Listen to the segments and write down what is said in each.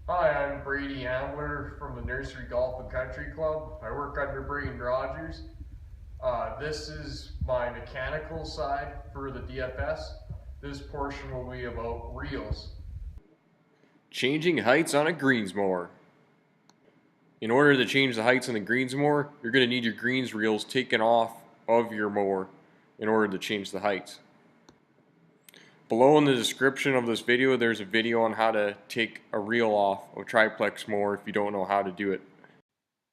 Hi, I'm Brady Ambler from the Nursery Golf and Country Club. I work under Braden Rogers. This is my mechanical side for the DFS. This portion will be about reels. Changing heights on a greensmower. In order to change the heights on the greensmower, you're going to need your greens reels taken off of your mower in order to change the heights. Below in the description of this video, there's a video on how to take a reel off of a triplex mower if you don't know how to do it.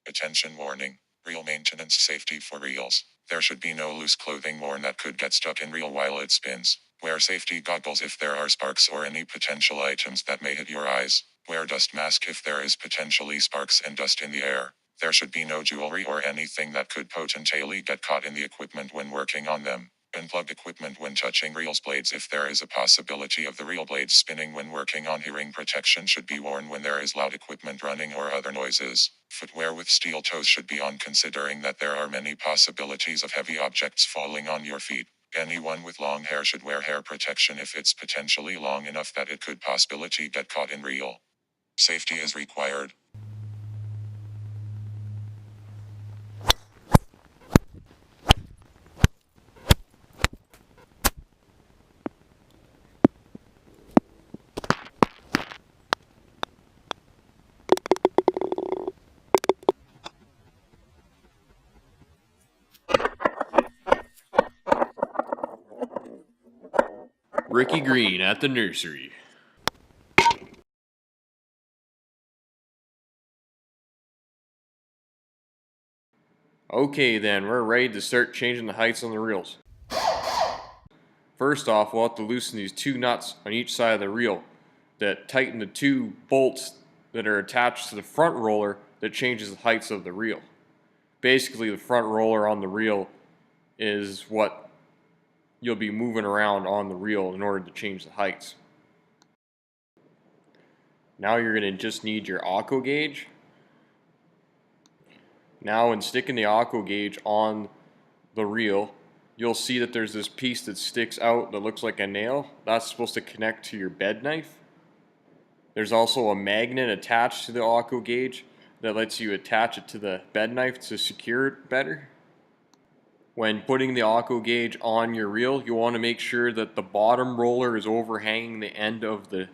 Attention warning. Reel maintenance safety for reels. There should be no loose clothing worn that could get stuck in reel while it spins. Wear safety goggles if there are sparks or any potential items that may hit your eyes. Wear dust mask if there is potentially sparks and dust in the air. There should be no jewelry or anything that could potentially get caught in the equipment when working on them. Unplug equipment when touching reels blades if there is a possibility of the reel blades spinning when working on. Hearing protection should be worn when there is loud equipment running or other noises. Footwear with steel toes should be on, considering that there are many possibilities of heavy objects falling on your feet. Anyone with long hair should wear hair protection if it's potentially long enough that it could possibly get caught in reel. Safety is required. Ricky Green at the nursery. Okay then, we're ready to start changing the heights on the reels. First off, we'll have to loosen these two nuts on each side of the reel that tighten the two bolts that are attached to the front roller that changes the heights of the reel. Basically, the front roller on the reel is what you'll be moving around on the reel in order to change the heights. Now you're going to just need your aqua gauge. Now when sticking the aqua gauge on the reel, you'll see that there's this piece that sticks out that looks like a nail. That's supposed to connect to your bed knife. There's also a magnet attached to the aqua gauge that lets you attach it to the bed knife to secure it better. When putting the aqua gauge on your reel, you want to make sure that the bottom roller is overhanging the end of the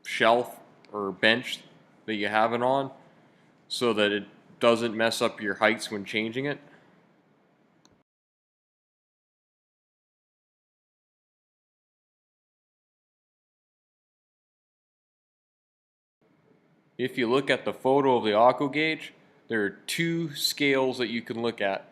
shelf or bench that you have it on so that it doesn't mess up your heights when changing it. If you look at the photo of the aqua gauge, there are two scales that you can look at.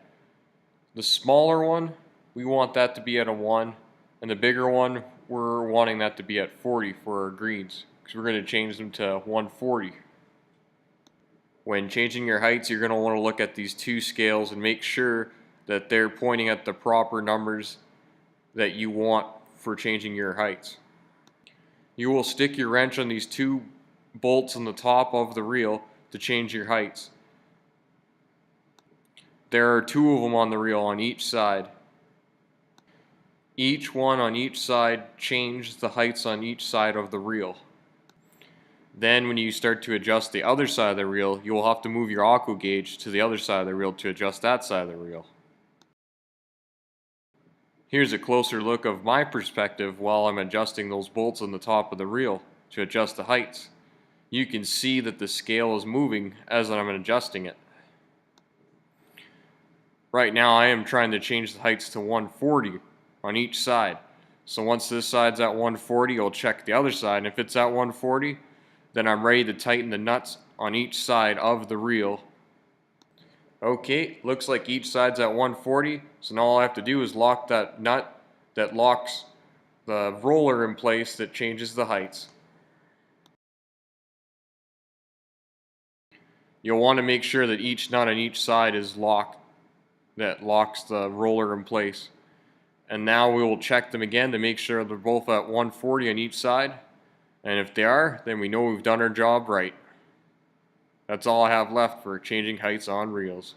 The smaller one, we want that to be at a 1, and the bigger one, we're wanting that to be at 40 for our greens, because we're going to change them to 140. When changing your heights, you're going to want to look at these two scales and make sure that they're pointing at the proper numbers that you want for changing your heights. You will stick your wrench on these two bolts on the top of the reel to change your heights. There are two of them on the reel on each side. Each one on each side changes the heights on each side of the reel. Then when you start to adjust the other side of the reel, you will have to move your aqua gauge to the other side of the reel to adjust that side of the reel. Here's a closer look of my perspective while I'm adjusting those bolts on the top of the reel to adjust the heights. You can see that the scale is moving as I'm adjusting it. Right now I am trying to change the heights to 140 on each side. So once this side's at 140, I'll check the other side, and if it's at 140, then I'm ready to tighten the nuts on each side of the reel. Okay, looks like each side's at 140, so now all I have to do is lock that nut that locks the roller in place that changes the heights. You'll want to make sure that each nut on each side is locked, that locks the roller in place. And now we will check them again to make sure they're both at 140 on each side. And if they are, then we know we've done our job right. That's all I have left for changing heights on reels.